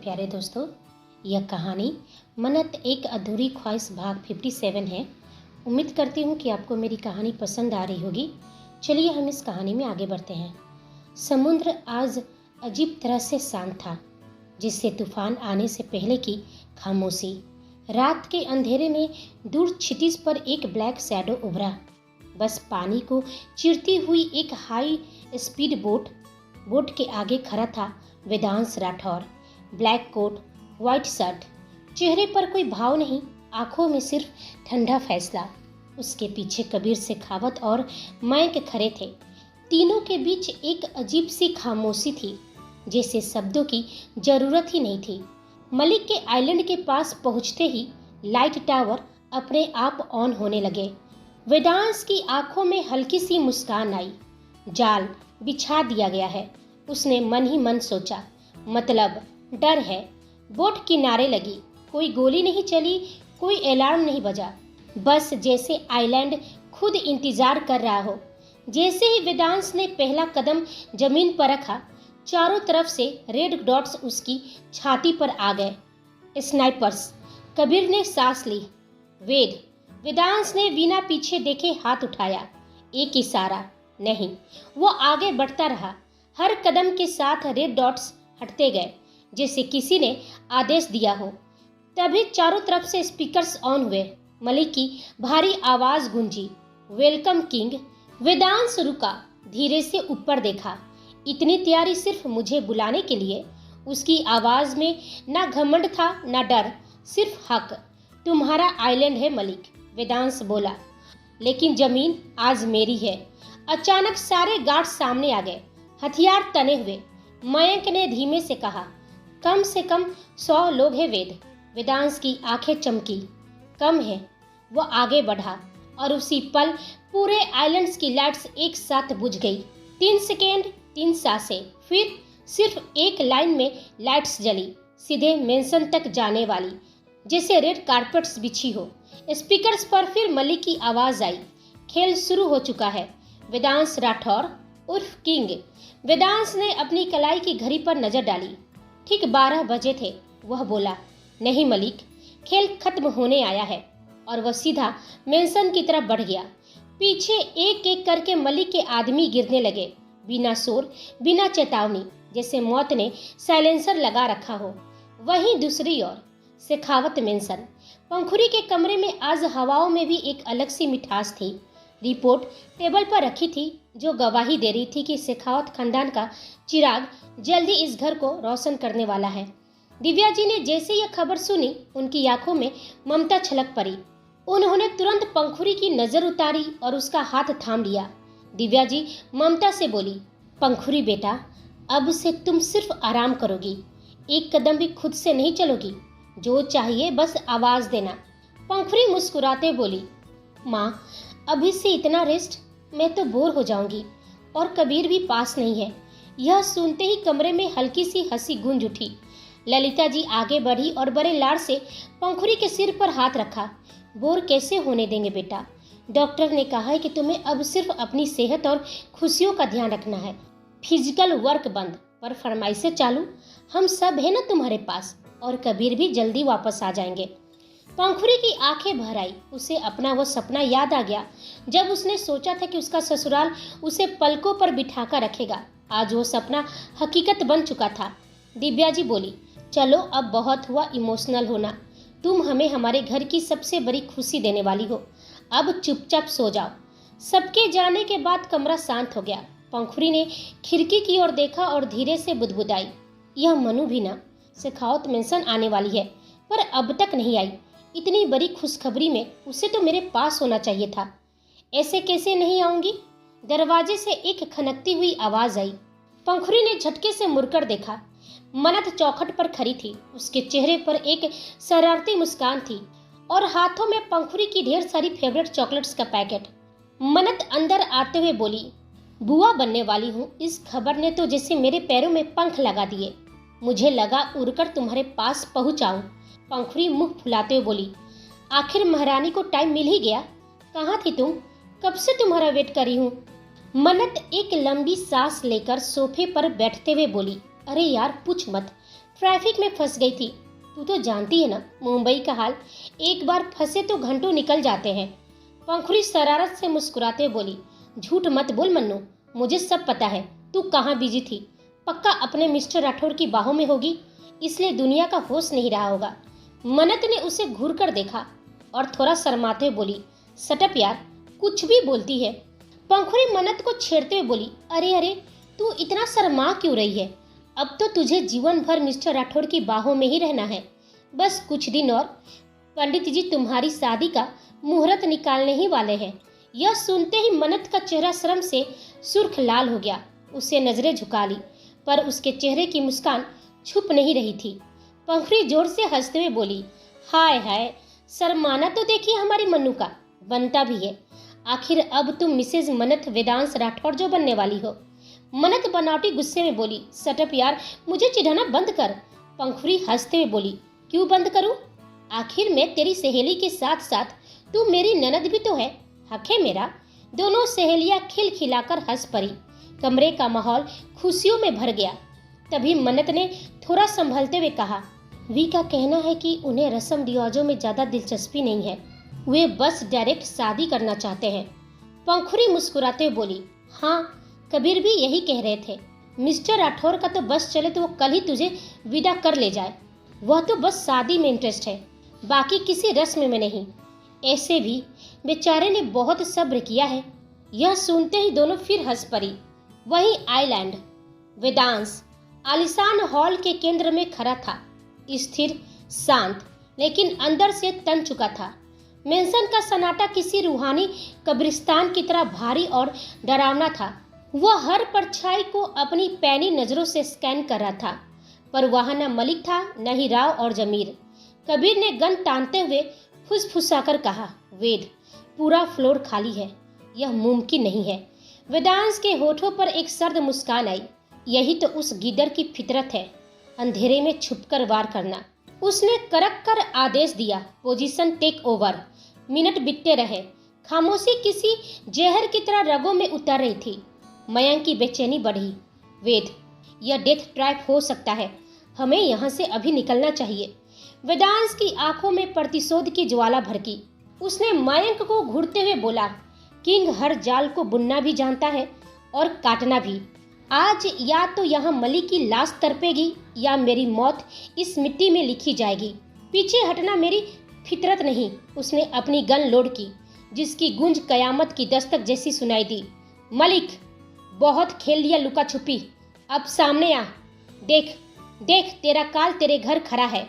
प्यारे दोस्तों, यह कहानी मन्नत एक अधूरी ख्वाहिश भाग 57 है। उम्मीद करती हूँ कि आपको मेरी कहानी पसंद आ रही होगी। चलिए हम इस कहानी में आगे बढ़ते हैं। समुद्र आज अजीब तरह से शांत था, जिससे तूफान आने से पहले की खामोशी। रात के अंधेरे में दूर क्षितिज पर एक ब्लैक शैडो उभरा। बस पानी को चीरती हुई एक हाई स्पीड बोट के आगे खड़ा था Vedansh Rathore. Black coat, white shirt, चेहरे पर कोई भाव नहीं, आंखों में सिर्फ ठंडा फैसला। उसके पीछे कबीर शेखावत और मयंक खड़े थे। तीनों के बीच एक अजीब सी खामोशी थी, जैसे शब्दों की जरूरत ही नहीं थी। मलिक के आइलैंड के पास पहुंचते ही लाइट टावर अपने आप ऑन होने लगे। वेदांश की आंखों में हल्की सी मुस्कान आई। जाल बिछा दिया गया है, उसने मन ही मन सोचा। मतलब डर है। बोट किनारे लगी, कोई गोली नहीं चली, कोई अलार्म नहीं बजा। बस जैसे आइलैंड खुद इंतजार कर रहा हो। जैसे ही वेदांश ने पहला कदम जमीन पर रखा, चारों तरफ से रेड डॉट्स उसकी छाती पर आ गए। स्नाइपर्स। कबीर ने सांस ली। वेदांश ने बिना पीछे देखे हाथ उठाया। एक इशारा, नहीं। वो आगे बढ़ता रहा। हर कदम के साथ रेड डॉट्स हटते गए, जैसे किसी ने आदेश दिया हो। तभी चारों तरफ से स्पीकर्स ऑन हुए। मलिक की भारी आवाज गूंजी, वेलकम किंग। वेदांश रुका, धीरे से ऊपर देखा। इतनी तैयारी सिर्फ मुझे बुलाने के लिए। उसकी आवाज में ना घमंड था ना डर, सिर्फ हक। तुम्हारा आइलैंड है मलिक, वेदांश बोला, लेकिन जमीन आज मेरी है। अचानक सारे गार्ड सामने आ गए, हथियार तने हुए। मयंक ने धीमे से कहा, कम से कम 100 लोग हैं वेदांश की आंखें चमकी। कम है। वो आगे बढ़ा और उसी पल पूरे आइलैंड्स की लाइट्स एक साथ बुझ गई। 3 सेकेंड, 3 सांसें, फिर सिर्फ एक लाइन में लाइट्स जली, सीधे मेंशन तक जाने वाली, जैसे रेड कारपेट्स बिछी हो। स्पीकर्स पर फिर मलिक की आवाज आई, खेल शुरू हो चुका है। वेदांश राठौर उर्फ किंग। वेदांश ने अपनी कलाई की घड़ी पर नजर डाली। ठीक 12 बजे थे। वह बोला, नहीं मलिक, खेल खत्म होने आया है। और वह सीधा मेंशन की तरफ बढ़ गया। पीछे एक एक करके मलिक के आदमी गिरने लगे, बिना शोर, बिना चेतावनी, जैसे मौत ने साइलेंसर लगा रखा हो। वहीं दूसरी ओर शेखावत मेंशन। पंखुरी के कमरे में आज हवाओं में भी एक अलग सी मिठास थी। रिपोर्ट टेबल पर रखी थी, जो गवाही दे रही थी कि शेखावत खानदान का चिराग जल्दी इस घर को रोशन करने वाला है। दिव्या जी ने जैसे यह खबर सुनी, उनकी आंखों में ममता छलक पड़ी। उन्होंने तुरंत पंखुरी की नजर उतारी और उसका हाथ थाम लिया। दिव्या जी ममता से बोली, पंखुरी बेटा, अब से तुम सिर्फ आराम करोगी, एक कदम भी खुद से नहीं चलोगी। जो चाहिए बस आवाज देना। पंखुरी मुस्कुराते बोली, माँ, अभी से इतना रेस्ट, मैं तो बोर हो जाऊंगी। और कबीर भी पास नहीं है। यह सुनते ही कमरे में हल्की सी हंसी गूंज उठी। ललिता जी आगे बढ़ी और बड़े लाड़ से पंखुरी के सिर पर हाथ रखा। बोर कैसे होने देंगे बेटा? डॉक्टर ने कहा है कि तुम्हें अब सिर्फ अपनी सेहत और खुशियों का ध्यान रखना है। फिजिकल वर्क बंद, पर फरमाइशें चालू। हम सब है ना तुम्हारे पास, और कबीर भी जल्दी वापस आ जाएंगे। पंखुरी की आंखें भर आई। उसे अपना वो सपना याद आ गया, जब उसने सोचा था कि उसका ससुराल उसे पलकों पर बिठाकर रखेगा। आज वो सपना हकीकत बन चुका था। दिव्या जी बोली, चलो अब बहुत हुआ इमोशनल होना। तुम हमें हमारे घर की सबसे बड़ी खुशी देने वाली हो। अब चुपचाप सो जाओ। सबके जाने के बाद कमरा शांत हो गया। पंखुरी ने खिड़की की ओर देखा और धीरे से बुदबुदाई, यह मनु भी ना, शेखावत मेंशन आने वाली है, पर अब तक नहीं आई। इतनी बड़ी खुशखबरी में उसे तो मेरे पास होना चाहिए था। ऐसे कैसे नहीं आऊंगी? दरवाजे से एक खनकती हुई आवाज आई। पंखुरी ने झटके से मुड़कर देखा। मन्नत चौखट पर खड़ी थी। उसके चेहरे पर एक शरारती मुस्कान थी और हाथों में पंखुरी की ढेर सारी फेवरेट चॉकलेट्स का पैकेट। मन्नत अंदर आते हुए बोली, बुआ बनने वाली हूँ। इस खबर ने तो जैसे मेरे पैरों में पंख लगा दिए। मुझे लगा उड़कर तुम्हारे पास पहुंच आऊं। पंखुरी मुंह फुलाते हुए बोली, आखिर महारानी को टाइम मिल ही गया। कहाँ थी तुम? कब से तुम्हारा वेट करी हूँ। मन्नत एक लंबी सांस लेकर सोफे पर बैठते हुए बोली, अरे यार पूछ मत, ट्रैफिक में फंस गई थी। तू तो जानती है ना मुंबई का हाल, एक बार फंसे तो घंटों निकल जाते हैं। पंखुड़ी शरारत से मुस्कुराते बोली, झूठ मत बोल मन्नू, मुझे सब पता है। तू कहाँ बिजी थी? पक्का अपने मिस्टर राठौर की बाहों में होगी, इसलिए दुनिया का होश नहीं रहा होगा। मन्नत ने उसे घूर कर देखा और थोड़ा शर्माते हुए बोली, सटअप यार, कुछ भी बोलती है। पंखुड़ी मन्नत को छेड़ते हुए बोली, अरे अरे, तू इतना शर्मा क्यों रही है? अब तो तुझे जीवन भर मिस्टर राठौर की बाहों में ही रहना है। बस कुछ दिन और, पंडित जी तुम्हारी शादी का मुहूर्त निकालने ही वाले हैं। यह सुनते ही मन्नत का चेहरा शर्म से सुर्ख लाल हो गया। उसे नजरें झुका ली, पर उसके चेहरे की मुस्कान छुप नहीं रही थी। पंखुड़ी जोर से हंसते हुए बोली, हाय हाय, शर्माना तो देखिए हमारी मन्नू का बनता भी है। आखिर अब तुम मिसेज मन्नत वेदांश राठौर जो बनने वाली हो। मन्नत बनावटी गुस्से में बोली, सटअप यार, मुझे चिढ़ाना बंद कर। पंखुड़ी हंसते हुए बोली, क्यों बंद करूं? आखिर मैं तेरी सहेली के साथ साथ तू मेरी ननद भी तो है, हक है मेरा। दोनों सहेलियां खिलखिलाकर हंस पड़ी। कमरे का माहौल खुशियों में भर गया। तभी मन्नत ने थोड़ा संभलते हुए कहा, वी का कहना है कि उन्हें रस्म रिवाजों में ज्यादा दिलचस्पी नहीं है, वे बस डायरेक्ट शादी करना चाहते हैं। पंखुड़ी मुस्कुराते हुए बोली, हाँ, कबीर भी यही कह रहे थे। मिस्टर राठौर का तो बस चले तो वो कल ही तुझे विदा कर ले जाए। वह तो बस शादी में इंटरेस्ट है, बाकी किसी रस्म में नहीं। ऐसे भी बेचारे ने बहुत सब्र किया है। यह सुनते ही दोनों फिर हंस पड़ी। वहीं आइलैंड वेदांश आलिशान हॉल के केंद्र में खड़ा था, स्थिर, शांत, लेकिन अंदर से तन चुका था। मेंशन का सन्नाटा किसी रूहानी कब्रिस्तान की तरह भारी और डरावना था। वह हर परछाई को अपनी पैनी नजरों से स्कैन कर रहा था, पर वहां न मलिक था, न ही राव और जमीर। कबीर ने गन तानते हुए फुसफुसाकर कहा, वेद, पूरा फ्लोर खाली है, यह मुमकिन नहीं है। वेदांश के होठों पर एक सर्द मुस्कान आई। यही तो उस गिदर की फितरत है, अंधेरे में छुपकर वार करना। उसने करक कर आदेश दिया, पोजीशन टेक ओवर। मिनट बीतते रहे। खामोशी किसी जहर की तरह रगों में उतर रही थी। मयंक की बेचैनी बढ़ी। वेद, यह डेथ ट्रैप हो सकता है, हमें यहाँ से अभी निकलना चाहिए। वेदांश की आंखों में प्रतिशोध की ज्वाला भड़की। उसने मयंक को घूरते हुए बोला, किंग हर जाल को बुनना भी जानता है और काटना भी। आज या तो यहाँ मलिक की लाश तड़पेगी या मेरी मौत इस मिट्टी में लिखी जाएगी। पीछे हटना मेरी फितरत नहीं। उसने अपनी गन लोड की, जिसकी गूंज कयामत की दस्तक जैसी सुनाई दी। मलिक, बहुत खेल लिया लुका छुपी, अब सामने आ। देख देख, तेरा काल तेरे घर खड़ा है।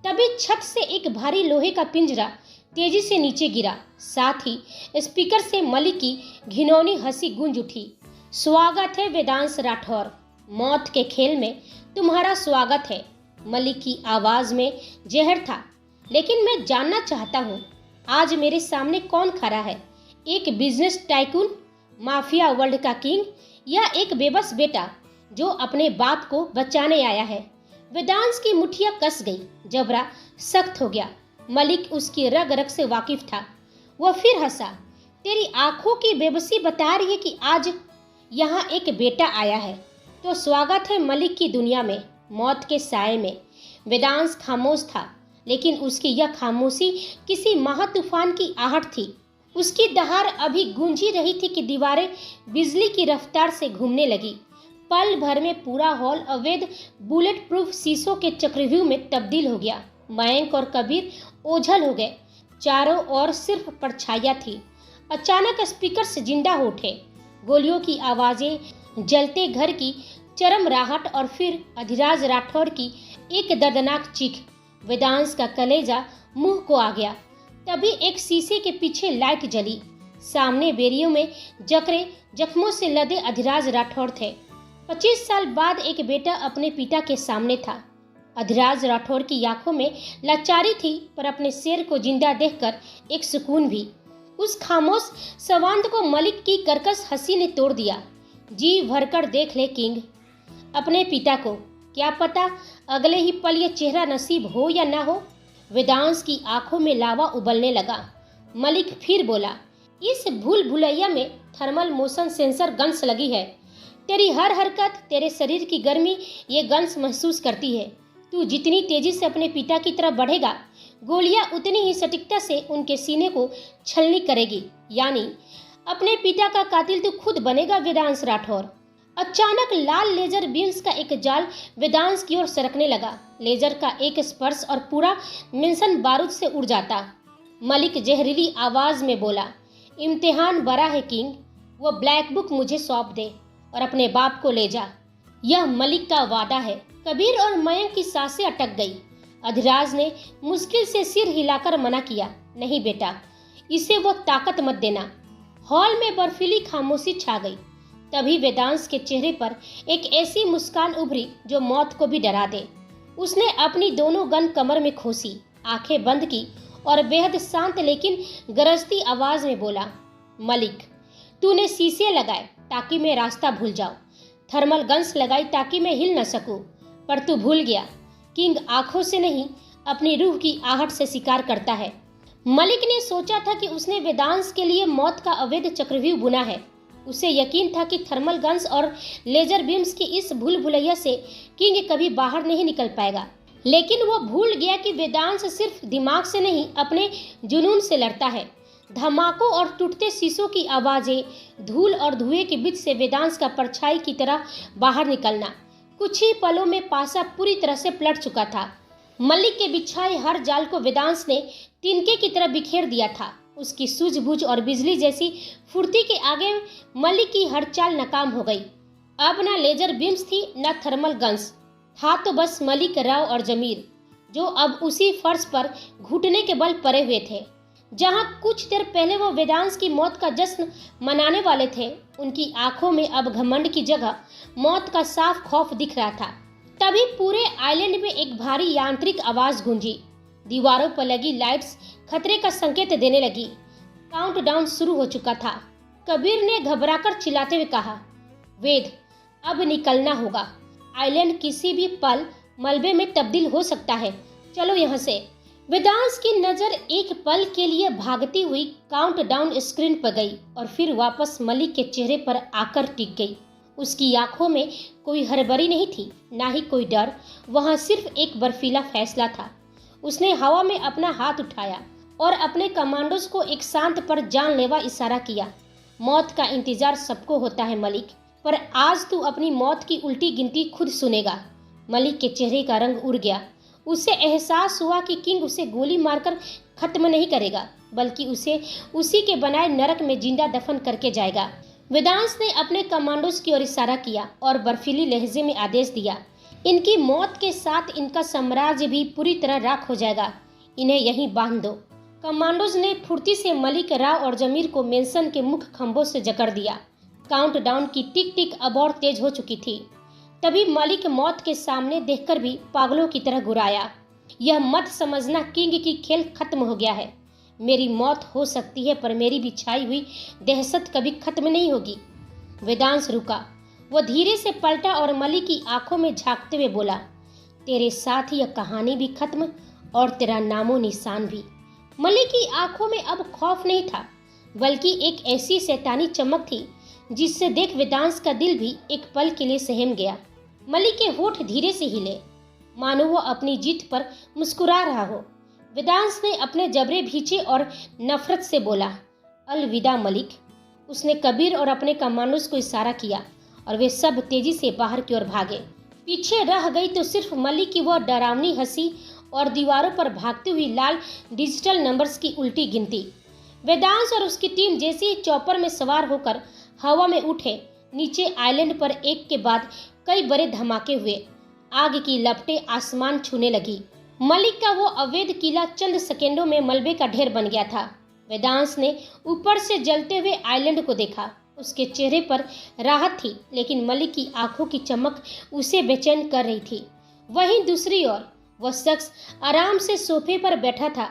तभी छत से एक भारी लोहे का पिंजरा तेजी से नीचे गिरा। साथ ही स्पीकर से मलिक की घिनौनी हंसी गूंज उठी। स्वागत है वेदांश राठौर, मौत के खेल में तुम्हारा स्वागत है। मलिक की आवाज में जहर था। लेकिन मैं जानना चाहता हूँ, आज मेरे सामने कौन खड़ा है? एक बिजनेस टाइकून, माफिया वर्ल्ड का किंग, या एक बेबस बेटा जो अपने बाप को बचाने आया है? वेदांश की मुठ्ठियां कस गई, जबड़ा सख्त हो गया। मलिक उसकी रग रग से वाकिफ था। वह फिर हंसा। तेरी आंखों की बेबसी बता रही है कि आज यहाँ एक बेटा आया है, तो स्वागत है मलिक की दुनिया में, मौत के साए में। वेदांश खामोश था, लेकिन उसकी यह खामोशी किसी महातूफान की आहट थी। उसकी दहाड़ अभी गूंजी रही थी कि दीवारें बिजली की रफ्तार से घूमने लगी। पल भर में पूरा हॉल अवैध बुलेट प्रूफ शीशों के चक्रव्यूह में तब्दील हो गया। मयंक और कबीर ओझल हो गए। चारों ओर सिर्फ परछाइयां थी। अचानक स्पीकर से जिंदा हो उठे। गोलियों की आवाजें, जलते घर की चरमराहट और फिर अधिराज राठौर की एक दर्दनाक चीख। वेदांश का कलेजा मुंह को आ गया। तभी एक शीशे के पीछे लाइट जली। सामने बेरियों में जकरे जख्मों से लदे अधिराज राठौर थे। 25 साल बाद एक बेटा अपने पिता के सामने था। अधिराज राठौर की आंखों में लाचारी थी, पर अपने शेर को जिंदा देखकर एक सुकून भी। उस खामोश सवांत को मलिक की कर्कश हंसी ने तोड़ दिया। जी भरकर देख ले किंग अपने पिता को, क्या पता अगले ही पल ये चेहरा नसीब हो या ना हो। वेदांश की आंखों में लावा उबलने लगा। मलिक फिर बोला, इस भूल भुलैया में थर्मल मोशन सेंसर गन्स लगी है। तेरी हर हरकत, तेरे शरीर की गर्मी ये गन्स महसूस करती है। तू जितनी तेजी से अपने पिता की तरफ बढ़ेगा, गोलियां उतनी ही सटीकता से उनके सीने को छलनी करेगी। यानी अपने पिता का कातिल तू खुद बनेगा वेदांश राठौर। अचानक लाल लेजर बीम्स का एक जाल वेदांश की ओर सरकने लगा। लेजर का एक स्पर्श और पूरा मेंशन बारूद से उड़ जाता। मलिक जहरीली आवाज में बोला, इम्तिहान बड़ा है किंग, वो ब्लैक बुक मुझे सौंप दे और अपने बाप को ले जा। यह मलिक का वादा है। कबीर और मयंक की सांसें अटक गई। अधिराज ने मुश्किल से सिर हिलाकर मना किया, नहीं बेटा, इसे वो ताकत मत देना। हॉल में बर्फीली खामोशी छा गई। तभी वेदांश के चेहरे पर एक ऐसी मुस्कान उभरी जो मौत को भी डरा दे। उसने अपनी दोनों गन कमर में खोसी, आंखें बंद की और बेहद शांत लेकिन गरजती आवाज में बोला, मलिक, तूने शीशे लगाए ताकि मैं रास्ता भूल जाऊं, थर्मल गन्स लगाई ताकि मैं हिल न सकूं, पर तू भूल गया, किंग आंखों से नहीं अपनी रूह की आहट से शिकार करता है। मलिक ने सोचा था कि उसने वेदांश के लिए मौत का अवैध चक्रव्यूह बुना है। उसे यकीन था कि थर्मल गन्स और लेजर बीम्स की इस भूल भुलैया से किंग कभी बाहर नहीं निकल पाएगा। लेकिन वो भूल गया कि वेदांश सिर्फ दिमाग से नहीं अपने जुनून से लड़ता है। धमाकों और टूटते शीशों की आवाजें, धूल और धुएं के बीच से वेदांश का परछाई की तरह बाहर निकलना। कुछ ही पलों में पासा पूरी तरह से पलट चुका था। मलिक के बिछाए हर जाल को वेदांश ने तिनके की तरह बिखेर दिया था। उसकी सूझबूझ और बिजली जैसी फुर्ती के आगे मलिक की हर चाल नाकाम हो गई। अब न लेजर बीम्स थी न थर्मल गन्स, था तो बस मलिक, राव और जमीर, जो अब उसी फर्श पर घुटने के बल पड़े हुए थे। जहां कुछ देर पहले वो वेदांश की मौत का जश्न मनाने वाले थे, उनकी आंखों में अब घमंड की जगह मौत का साफ खौफ दिख रहा था। तभी पूरे आइलैंड में एक भारी यांत्रिक आवाज गूंजी। दीवारों पर लगी लाइट्स खतरे का संकेत देने लगी। काउंटडाउन शुरू हो चुका था। कबीर ने घबराकर चिल्लाते हुए कहा, वेद, अब निकलना होगा। आइलैंड किसी भी पल मलबे में तब्दील हो सकता है। चलो यहाँ से। वेदांश की नजर एक पल के लिए भागती हुई काउंटडाउन स्क्रीन पर गई और फिर वापस मलिक के चेहरे पर आकर टिक गई। उसकी आंखों में कोई हड़बड़ी नहीं थी, ना ही कोई डर। वहां सिर्फ एक बर्फीला फैसला था। उसने हवा में अपना हाथ उठाया और अपने कमांडोज को एक शांत पर जानलेवा इशारा किया। मौत का इंतजार सबको होता है मलिक, पर आज तू अपनी मौत की उल्टी गिनती खुद सुनेगा। मलिक के चेहरे का रंग उड़ गया। उसे एहसास हुआ कि किंग उसे गोली मारकर खत्म नहीं करेगा, बल्कि उसे उसी के बनाए नरक में जिंदा दफन करके जाएगा। वेदांश ने अपने कमांडोज की ओर इशारा किया और बर्फीली लहजे में आदेश दिया, इनकी मौत के साथ इनका साम्राज्य भी पूरी तरह राख हो जाएगा। इन्हें यहीं बांध दो। कमांडोज ने फुर्ती से मलिक, राव और जमीर को मेंशन के मुख्य खंभों से जकड़ दिया। काउंटडाउन की टिक टिक अब और तेज हो चुकी थी। तभी मलिक मौत के सामने देखकर भी पागलों की तरह गुर्राया, यह मत समझना किंग की खेल खत्म हो गया है। मेरी मौत हो सकती है, पर मेरी बिछाई हुई दहशत कभी खत्म नहीं होगी। वेदांश रुका। वो धीरे से पलटा और मलिक की आंखों में झांकते हुए बोला, तेरे साथ यह कहानी भी खत्म और तेरा नामो निशान भी। मलिक की आंखों में अब खौफ नहीं था, बल्कि एक ऐसी शैतानी चमक थी जिससे देख वेदांश का दिल भी एक पल के लिए सहम गया। मलिक के होठ धीरे से हिले, मानो वो अपनी जीत पर मुस्कुरा रहा हो। वेदांश ने अपने जबड़े भींचे और नफरत से बोला, अलविदा मलिक। उसने कबीर और अपने कमांडोज को इशारा किया और वे सब तेजी से बाहर की ओर भागे। पीछे रह गई तो सिर्फ मलिक की वह डरावनी हंसी और दीवारों पर भागती हुई लाल डिजिटल नंबर्स की उल्टी गिनती। वेदांश और उसकी टीम जैसे ही चॉपर में सवार होकर हवा में उठे, नीचे आइलैंड पर एक के बाद कई बड़े धमाके हुए। आग की लपटें आसमान छूने लगी। मलिक का वो अवैध किला चंद सेकेंडों में मलबे का ढेर बन गया था। वेदांश ने ऊपर से जलते हुए आइलैंड को देखा। उसके चेहरे पर राहत थी, लेकिन मलिक की आंखों की चमक उसे बेचैन कर रही थी। वहीं दूसरी ओर वह शख्स आराम से सोफे पर बैठा था।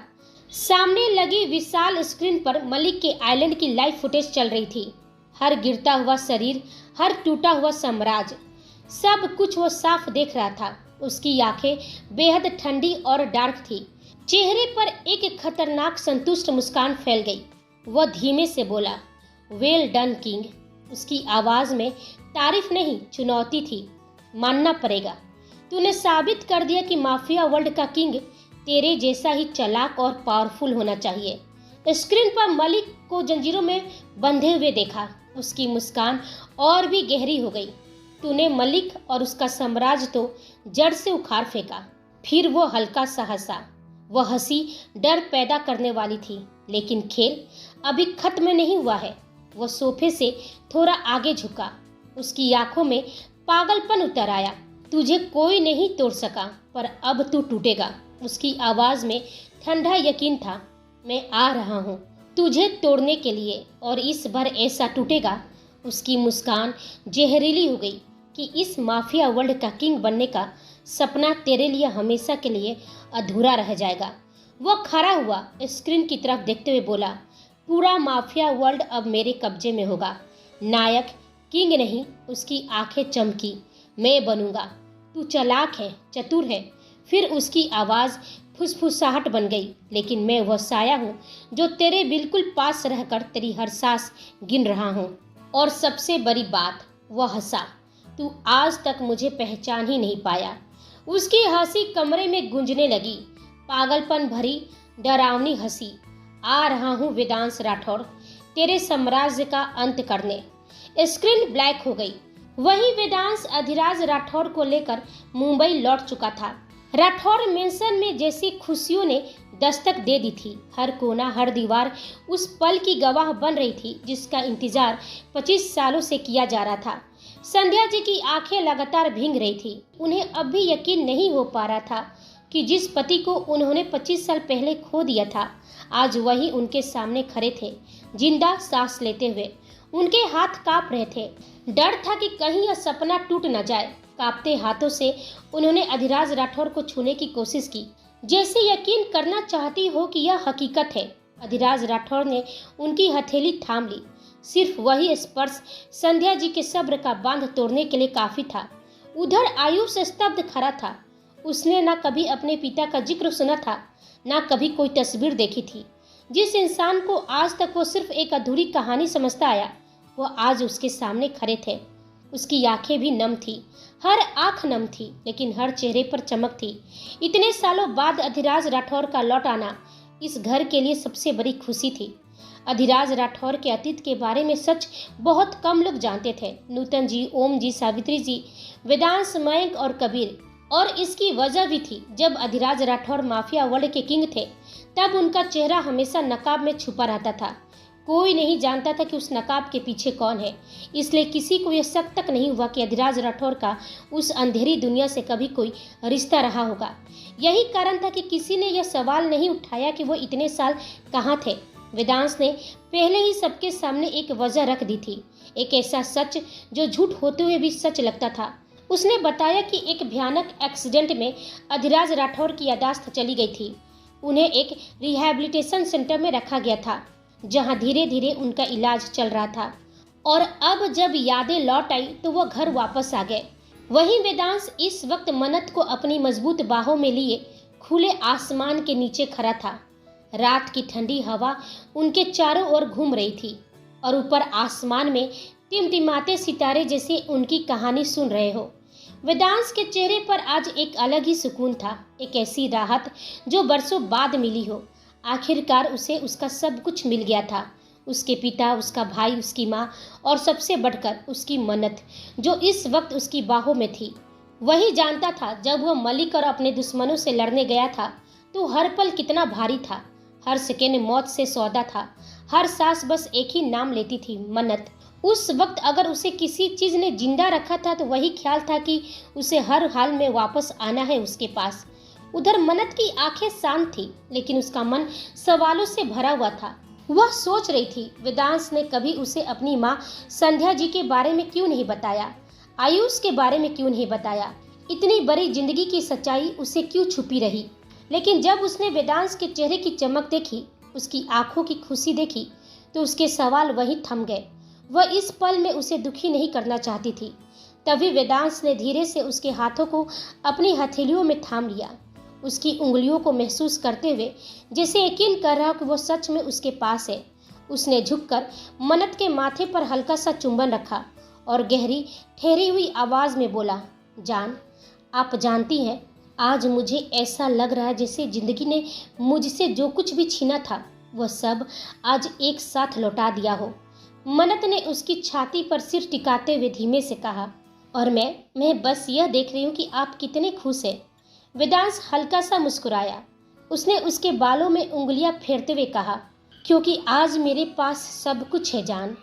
सामने लगी विशाल स्क्रीन पर मलिक के आइलैंड की लाइव फुटेज चल रही थी। हर गिरता हुआ शरीर, हर टूटा हुआ साम्राज्य, सब कुछ वो साफ देख रहा था। उसकी आंखें बेहद ठंडी और डार्क थी। चेहरे पर एक खतरनाक संतुष्ट मुस्कान फैल गई। वह धीमे से बोला, वेल डन किंग। उसकी आवाज में तारीफ नहीं, चुनौती थी। मानना पड़ेगा, तूने साबित कर दिया कि माफिया वर्ल्ड का किंग तेरे जैसा ही चालाक और पावरफुल होना चाहिए। स्क्रीन पर मलिक को जंजीरों में बंधे हुए देखा। उसकी मुस्कान और भी गहरी हो गई। तूने मलिक और उसका साम्राज्य तो जड़ से उखाड़ फेंका। फिर वो हल्का सा हंसा। वह हंसी डर पैदा करने वाली थी, लेकिन खेल अभी खत्म नहीं हुआ है। वह सोफे से थोड़ा आगे झुका। उसकी आंखों में पागलपन उतर आया। तुझे कोई नहीं तोड़ सका, पर अब तू टूटेगा। उसकी आवाज में ठंडा यकीन था। मैं आ रहा हूँ तुझे तोड़ने के लिए, और इस बार ऐसा टूटेगा। उसकी मुस्कान जहरीली हो गई कि इस माफिया वर्ल्ड का किंग बनने का सपना तेरे लिए हमेशा के लिए अधूरा रह जाएगा। वह खड़ा हुआ, स्क्रीन की तरफ देखते हुए बोला, पूरा माफिया वर्ल्ड अब मेरे कब्जे में होगा। नायक किंग नहीं। उसकी आंखें चमकी। मैं बनूंगा। तू चालाक है, चतुर है। फिर उसकी आवाज फुसफुसाहट बन गई, लेकिन मैं वह साया हूँ जो तेरे बिल्कुल पास रहकर तेरी हर सांस गिन रहा हूँ। और सबसे बड़ी बात, वह हंसा। तू आज तक मुझे पहचान ही नहीं पाया। उसकी हंसी कमरे में गूंजने लगी, पागलपन भरी डरावनी हंसी। आ रहा हूँ वेदांश राठौर, तेरे साम्राज्य का अंत करने। स्क्रीन ब्लैक हो गई। वही वेदांश अधिराज राठौर को लेकर मुंबई लौट चुका था। राठौर मेंशन में जैसी खुशियों ने दस्तक दे दी थी। हर कोना, हर दीवार उस पल की गवाह बन रही थी जिसका इंतजार 25 सालों से किया जा रहा था। संध्या जी की आंखें लगातार भींग रही थी। उन्हें अब भी यकीन नहीं हो पा रहा था कि जिस पति को उन्होंने 25 साल पहले खो दिया था, आज वही उनके सामने खड़े थे, जिंदा सांस लेते हुए। उनके हाथ कांप रहे थे। डर था कि कहीं यह सपना टूट न जाए। कांपते हाथों से उन्होंने अधिराज राठौर को छूने की कोशिश की, जैसे यकीन करना चाहती हो कि यह हकीकत है। अधिराज राठौर ने उनकी हथेली थाम ली। सिर्फ वही स्पर्श संध्या जी के सब्र का बांध तोड़ने के लिए काफी था। उधर आयुष स्तब्ध खड़ा था। उसने न कभी अपने पिता का जिक्र सुना था, न कभी कोई तस्वीर देखी थी। जिस इंसान को आज तक वो सिर्फ एक अधूरी कहानी समझता आया, वो आज उसके सामने खड़े थे। उसकी आंखें भी नम थी, हर आंख नम थी, लेकिन हर चेहरे पर चमक थी। इतने सालों बाद अधिराज राठौर का लौट आना इस घर के लिए सबसे बड़ी खुशी थी। अधिराज राठौर के अतीत के बारे में सच बहुत कम लोग जानते थे। नूतन जी, ओम जी, सावित्री जी, वेदांश, मयंक और कबीर। और इसकी वजह भी थी। जब अधिराज राठौर माफिया वर्ल्ड के किंग थे, तब उनका चेहरा हमेशा नकाब में छुपा रहता था। कोई नहीं जानता था कि उस नकाब के पीछे कौन है। इसलिए किसी को यह शक तक नहीं हुआ कि अधिराज राठौर का उस अंधेरी दुनिया से कभी कोई रिश्ता रहा होगा। यही कारण था कि किसी ने यह सवाल नहीं उठाया कि वो इतने साल कहाँ थे। वेदांश ने पहले ही सबके सामने एक वजह रख दी थी, एक ऐसा सच जो झूठ होते हुए भी सच लगता था। उसने बताया कि एक भयानक एक्सीडेंट में अधिराज राठौर की यादाश्त चली गई थी। उन्हें एक रिहैबिलिटेशन सेंटर में रखा गया था, जहां धीरे धीरे उनका इलाज चल रहा था। और अब जब यादें लौट आई तो वो घर वापस आ गए। वहीं वेदांश इस वक्त मन्नत को अपनी मजबूत बाहों में लिए खुले आसमान के नीचे खड़ा था। रात की ठंडी हवा उनके चारों ओर घूम रही थी, और ऊपर आसमान में टिमटिमाते सितारे जैसे उनकी कहानी सुन रहे हो। वेदांश के चेहरे पर आज एक अलग ही सुकून था, एक ऐसी राहत जो बरसों बाद मिली हो। आखिरकार उसे उसका सब कुछ मिल गया था। उसके पिता, उसका भाई, उसकी माँ, और सबसे बढ़कर उसकी मन्नत, जो इस वक्त उसकी बाहों में थी। वही जानता था जब वह मलिक और अपने दुश्मनों से लड़ने गया था तो हर पल कितना भारी था। हर सेकेंड मौत से सौदा था। हर सांस बस एक ही नाम लेती थी, मन्नत। उस वक्त अगर उसे किसी चीज ने जिंदा रखा था तो वही ख्याल था कि उसे हर हाल में वापस आना है उसके पास। उधर मन्नत की आंखें शांत थी, लेकिन उसका मन सवालों से भरा हुआ था। वह सोच रही थी, वेदांश ने कभी उसे अपनी माँ संध्या जी के बारे में क्यों नहीं बताया, आयुष के बारे में क्यों नहीं बताया, इतनी बड़ी जिंदगी की सच्चाई उसे क्यों छुपी रही। लेकिन जब उसने वेदांश के चेहरे की चमक देखी, उसकी आंखों की खुशी देखी, तो उसके सवाल वहीं थम गए। वह इस पल में उसे दुखी नहीं करना चाहती थी। तभी वेदांश ने धीरे से उसके हाथों को अपनी हथेलियों में थाम लिया, उसकी उंगलियों को महसूस करते हुए, जैसे यकीन कर रहा हो कि वो सच में उसके पास है। उसने झुककर मन्नत के माथे पर हल्का सा चुंबन रखा और गहरी ठहरी हुई आवाज में बोला, जान, आप जानती हैं, आज मुझे ऐसा लग रहा है जैसे जिंदगी ने मुझसे जो कुछ भी छीना था वह सब आज एक साथ लौटा दिया हो। मन्नत ने उसकी छाती पर सिर टिकाते हुए धीमे से कहा, और मैं बस यह देख रही हूँ कि आप कितने खुश हैं। वेदांश हल्का सा मुस्कुराया। उसने उसके बालों में उंगलियां फेरते हुए कहा, क्योंकि आज मेरे पास सब कुछ है जान,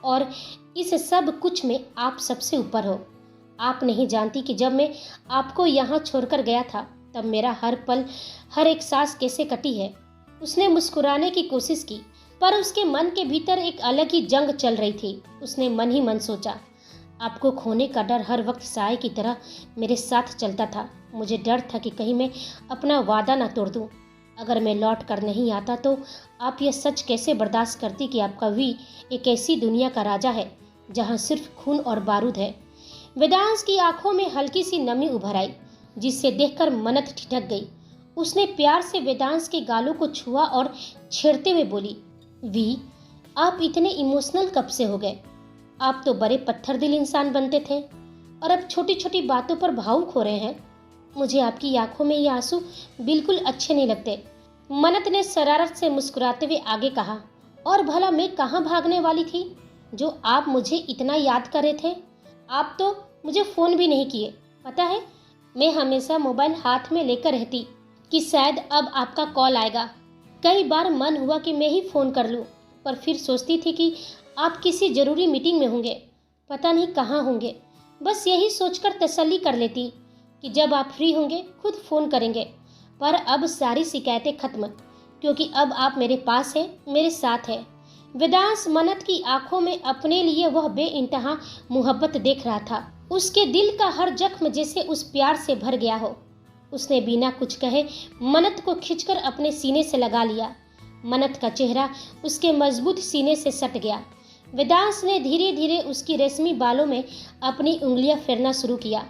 और इस सब कुछ में आप सबसे ऊपर हो। आप नहीं जानती कि जब मैं आपको यहाँ छोड़कर गया था तब मेरा हर पल, हर एक सांस कैसे कटी है। उसने मुस्कुराने की कोशिश की, पर उसके मन के भीतर एक अलग ही जंग चल रही थी। उसने मन ही मन सोचा, आपको खोने का डर हर वक्त साए की तरह मेरे साथ चलता था। मुझे डर था कि कहीं मैं अपना वादा ना तोड़ दूं। अगर मैं लौट कर नहीं आता तो आप यह सच कैसे बर्दाश्त करती कि आपका वी एक ऐसी दुनिया का राजा है जहां सिर्फ खून और बारूद है। वेदांश की आंखों में हल्की सी नमी उभर आई, जिसे देखकर मन्नत ठिठक गई। उसने प्यार से वेदांश के गालों को छुआ और छेड़ते हुए बोली, वी, आप इतने इमोशनल कब से हो गए? आप तो बड़े पत्थर दिल इंसान बनते थे और अब छोटी छोटी बातों पर भावुक हो रहे हैं। मुझे आपकी आंखों में ये आंसू बिल्कुल अच्छे नहीं लगते। मन्नत ने शरारत से मुस्कुराते हुए आगे कहा, और भला मैं कहाँ भागने वाली थी जो आप मुझे इतना याद कर रहे थे? आप तो मुझे फ़ोन भी नहीं किए। पता है, मैं हमेशा मोबाइल हाथ में लेकर रहती कि शायद अब आपका कॉल आएगा। कई बार मन हुआ कि मैं ही फ़ोन कर लूँ, पर फिर सोचती थी कि आप किसी ज़रूरी मीटिंग में होंगे, पता नहीं कहाँ होंगे। बस यही सोचकर तसल्ली कर लेती कि जब आप फ्री होंगे खुद फ़ोन करेंगे। पर अब सारी शिकायतें खत्म, क्योंकि अब आप मेरे पास हैं, मेरे साथ हैं। वेदांश मन्नत की आंखों में अपने लिए वह बेइंतहा मोहब्बत देख रहा था। उसके दिल का हर जख्म जैसे उस प्यार से भर गया हो। उसने बिना कुछ कहे मन्नत को खींचकर अपने सीने से लगा लिया। मन्नत का चेहरा उसके मजबूत सीने से सट गया। वेदांश ने धीरे धीरे उसकी रेशमी बालों में अपनी उंगलियां फेरना शुरू किया।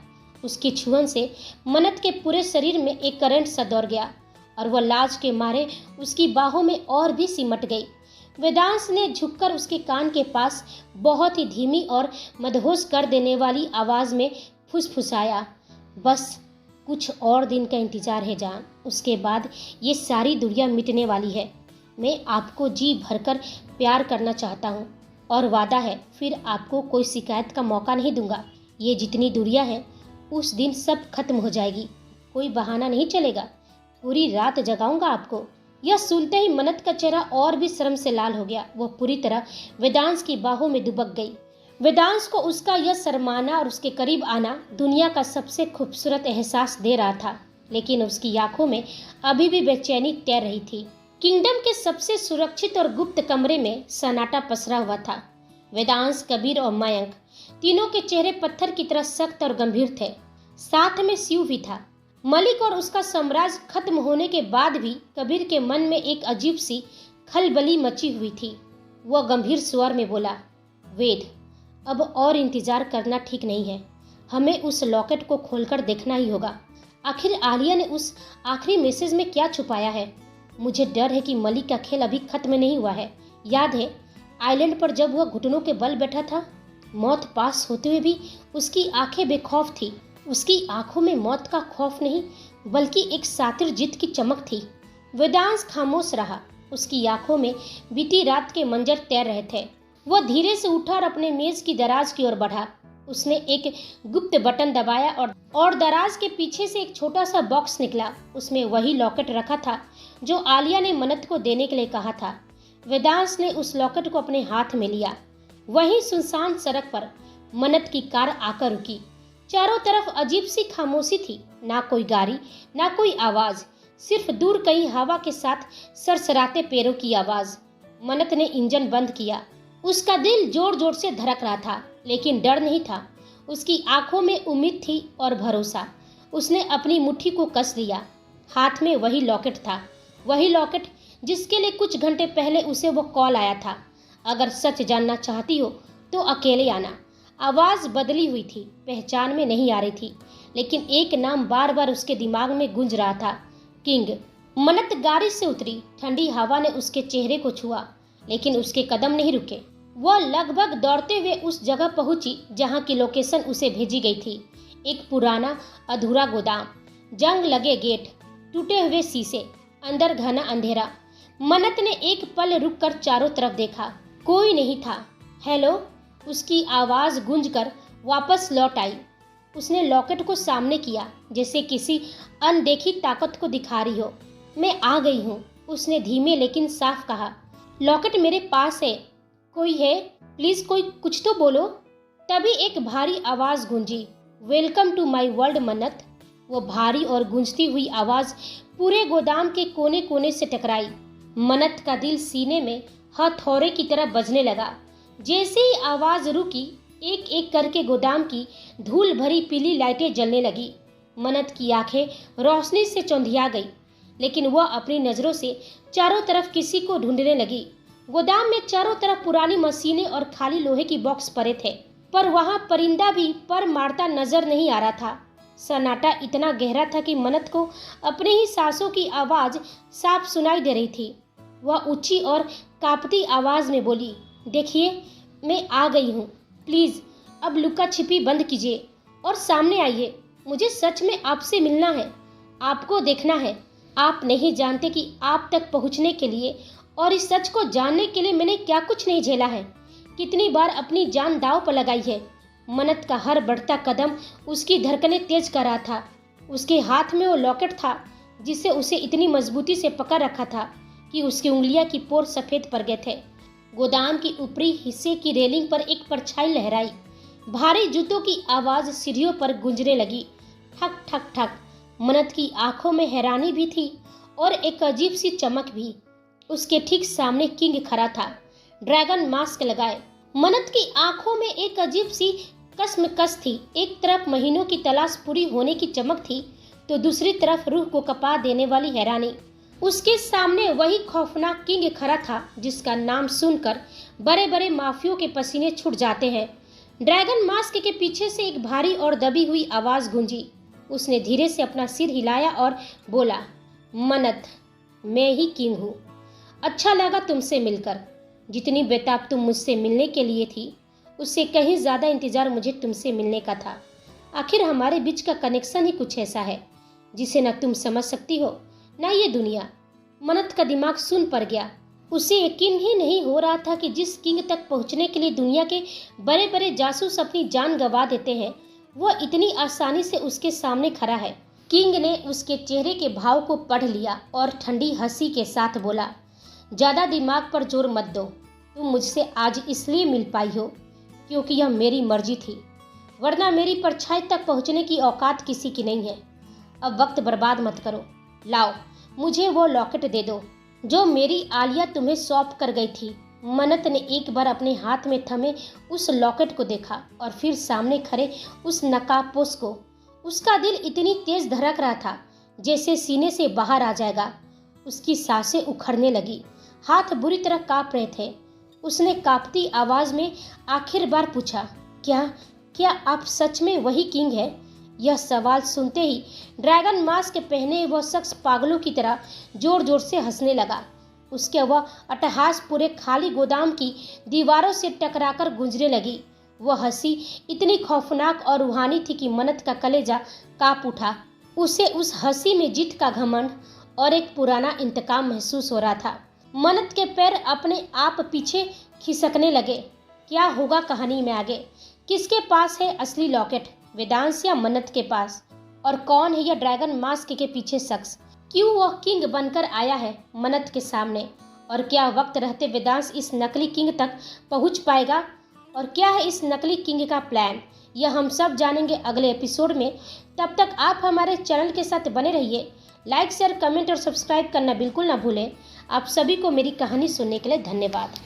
उसकी छुअन से मन्नत के पूरे शरीर में एक करंट सा दौड़ गया और वह लाज के मारे उसकी बाहों में और भी सिमट गई। वेदांश ने झुककर उसके कान के पास बहुत ही धीमी और मदहोश कर देने वाली आवाज में फुसफुसाया, बस कुछ और दिन का इंतजार है जान, उसके बाद ये सारी दुनिया मिटने वाली है। मैं आपको जी भरकर प्यार करना चाहता हूँ और वादा है फिर आपको कोई शिकायत का मौका नहीं दूंगा। ये जितनी दुनिया है उस दिन सब खत्म हो जाएगी, कोई बहाना नहीं चलेगा, पूरी रात जगाऊंगा आपको। यह सुनते ही मन्नत का चेहरा और भी शर्म से लाल हो गया। वह पूरी तरह वेदांश की बाहों में दुबक गई। वेदांश को उसका यह शर्माना और उसके करीब आना दुनिया का सबसे खूबसूरत एहसास दे रहा था, लेकिन उसकी आंखों में अभी भी बेचैनी तैर रही थी। किंगडम के सबसे सुरक्षित और गुप्त कमरे में सन्नाटा पसरा हुआ था। वेदांश, कबीर और मयंक तीनों के चेहरे पत्थर की तरह सख्त और गंभीर थे। साथ में शिव भी था। मलिक और उसका साम्राज्य खत्म होने के बाद भी कबीर के मन में एक अजीब सी खलबली मची हुई थी। वह गंभीर स्वर में बोला, वेद, अब और इंतजार करना ठीक नहीं है, हमें उस लॉकेट को खोलकर देखना ही होगा। आखिर आलिया ने उस आखिरी मैसेज में क्या छुपाया है? मुझे डर है कि मलिक का खेल अभी खत्म नहीं हुआ है। याद है आइलैंड पर जब वह घुटनों के बल बैठा था, मौत पास होते हुए भी उसकी आंखें बेखौफ थी। उसकी आंखों में मौत का खौफ नहीं बल्कि एक सातिर जिद की चमक थी। वेदांश खामोश रहा। उसकी आंखों में बीती रात के मंजर तैर रहे थे। वह धीरे से उठा और अपने मेज की दराज की ओर बढ़ा। उसने एक गुप्त बटन दबाया और दराज के पीछे से एक छोटा सा बॉक्स निकला। उसमें वही लॉकेट रखा था जो आलिया ने मन्नत को देने के लिए कहा था। वेदांश ने उस लॉकेट को अपने हाथ में लिया। वहीं सुनसान सड़क पर मन्नत की कार आकर रुकी। चारों तरफ अजीब सी खामोशी थी, ना कोई गाड़ी, ना कोई आवाज, सिर्फ दूर कहीं हवा के साथ सरसराते पैरों की आवाज। मन्नत ने इंजन बंद किया। उसका दिल जोर जोर से धड़क रहा था, लेकिन डर नहीं था। उसकी आंखों में उम्मीद थी और भरोसा। उसने अपनी मुट्ठी को कस लिया। हाथ में वही लॉकेट था, वही लॉकेट जिसके लिए कुछ घंटे पहले उसे वो कॉल आया था। अगर सच जानना चाहती हो तो अकेले आना। आवाज बदली हुई थी, पहचान में नहीं आ रही थी, लेकिन एक नाम बार बार उसके दिमाग में गूंज रहा था, किंग। मन्नत गाड़ी से उतरी। ठंडी हवा ने उसके चेहरे को छुआ, लेकिन उसके कदम नहीं रुके। वह लगभग दौड़ते हुए उस जगह पहुंची जहां की लोकेशन उसे भेजी गई थी। एक पुराना अधूरा गोदाम, जंग लगे गेट, टूटे हुए शीशे, अंदर घना अंधेरा। मन्नत ने एक पल रुककर चारों तरफ देखा, कोई नहीं था। हेलो, उसकी आवाज़ गूंजकर वापस लौट आई। उसने लॉकेट को सामने किया, जैसे किसी अनदेखी ताकत को दिखा रही हो। मैं आ गई हूँ, उसने धीमे लेकिन साफ कहा। लॉकेट मेरे पास है। कोई है? प्लीज कोई कुछ तो बोलो। तभी एक भारी आवाज गूंजी, वेलकम टू माय वर्ल्ड मन्नत। वो भारी और गूंजती हुई आवाज पूरे गोदाम के कोने कोने से टकराई। मन्नत का दिल सीने में हथौड़े की तरह बजने लगा। जैसे ही आवाज रुकी, एक एक करके गोदाम की धूल भरी पीली लाइटें जलने लगी। मन्नत की आंखें रोशनी से चौंधिया गई, लेकिन वह अपनी नजरों से चारों तरफ किसी को ढूंढने लगी। गोदाम में चारों तरफ पुरानी मशीनें और खाली लोहे की बॉक्स पड़े थे, पर वहां परिंदा भी पर मारता नजर नहीं आ रहा था। सन्नाटा इतना गहरा था कि मन्नत को अपने ही सांसों की आवाज साफ सुनाई दे रही थी। वह ऊंची और कांपती आवाज में बोली, देखिए, मैं आ गई हूँ। प्लीज अब लुका छिपी बंद कीजिए और सामने आइए। मुझे सच में आपसे मिलना है, आपको देखना है। आप नहीं जानते कि आप तक पहुंचने के लिए और इस सच को जानने के लिए मैंने क्या कुछ नहीं झेला है, कितनी बार अपनी जान दांव पर लगाई है। मन्नत का हर बढ़ता कदम उसकी धड़कनें तेज कर रहा था। उसके हाथ में वो लॉकेट था जिसे उसे इतनी मजबूती से पकड़ रखा था कि उसकी उंगलियां की पोर सफेद पड़ गए थे। गोदाम की ऊपरी हिस्से की रेलिंग पर एक परछाई लहराई। भारी जूतों की आवाज सीढ़ियों पर गूंजने लगी, ठक ठक ठक। मन्नत की आंखों में हैरानी भी थी और एक अजीब सी चमक भी। उसके ठीक सामने किंग खड़ा था, ड्रैगन मास्क लगाए। मन्नत की आंखों में एक अजीब सी कसमकस थी। एक तरफ महीनों की तलाश पूरी होने की चमक थी, तो दूसरी तरफ रूह को कपा देने वाली हैरानी। उसके सामने वही खौफनाक किंग खड़ा था जिसका नाम सुनकर बड़े बड़े माफियों के पसीने छूट जाते हैं। ड्रैगन मास्क के पीछे से एक भारी और दबी हुई आवाज गूंजी। उसने धीरे से अपना सिर हिलाया और बोला, मन्नत, मैं ही किंग हूँ। अच्छा लगा तुमसे मिलकर। जितनी बेताब तुम मुझसे मिलने के लिए थी, उससे कहीं ज़्यादा इंतजार मुझे तुमसे मिलने का था। आखिर हमारे बीच का कनेक्शन ही कुछ ऐसा है जिसे न तुम समझ सकती हो, न ये दुनिया। मन्नत का दिमाग सुन पड़ गया। उसे यकीन ही नहीं हो रहा था कि जिस किंग तक पहुंचने के लिए दुनिया के बड़े बड़े जासूस अपनी जान गंवा देते हैं, वह इतनी आसानी से उसके सामने खड़ा है। किंग ने उसके चेहरे के भाव को पढ़ लिया और ठंडी हंसी के साथ बोला, ज़्यादा दिमाग पर जोर मत दो। तुम मुझसे आज इसलिए मिल पाई हो क्योंकि यह मेरी मर्जी थी, वरना मेरी परछाई तक पहुंचने की औकात किसी की नहीं है। अब वक्त बर्बाद मत करो। लाओ, मुझे वो लॉकेट दे दो जो मेरी आलिया तुम्हें सौंप कर गई थी। मन्नत ने एक बार अपने हाथ में थमे उस लॉकेट को देखा और फिर सामने खड़े उस नकाबपोश को। उसका दिल इतनी तेज धड़क रहा था जैसे सीने से बाहर आ जाएगा। उसकी सांसें उखड़ने लगी, हाथ बुरी तरह कांप रहे थे। उसने कांपती आवाज में आखिर बार पूछा, क्या आप सच में वही किंग है? यह सवाल सुनते ही ड्रैगन मास्क पहने वह शख्स पागलों की तरह जोर जोर से हंसने लगा। उसके वह अट्टहास पूरे खाली गोदाम की दीवारों से टकराकर गूंजने लगी। वह हंसी इतनी खौफनाक और रूहानी थी कि मन्नत का कलेजा कांप उठा। उसे उस हंसी में जीत का घमंड और एक पुराना इंतकाम महसूस हो रहा था। मन्नत के पैर अपने आप पीछे खिसकने लगे। क्या होगा कहानी में आगे? किसके पास है असली लॉकेट, वेदांश या मन्नत के पास? और कौन है यह ड्रैगन मास्क के पीछे शख्स? क्यों वह किंग बनकर आया है मन्नत के सामने? और क्या वक्त रहते वेदांश इस नकली किंग तक पहुंच पाएगा? और क्या है इस नकली किंग का प्लान? यह हम सब जानेंगे अगले एपिसोड में। तब तक आप हमारे चैनल के साथ बने रहिए। लाइक, शेयर, कमेंट और सब्सक्राइब करना बिल्कुल ना भूलें। आप सभी को मेरी कहानी सुनने के लिए धन्यवाद।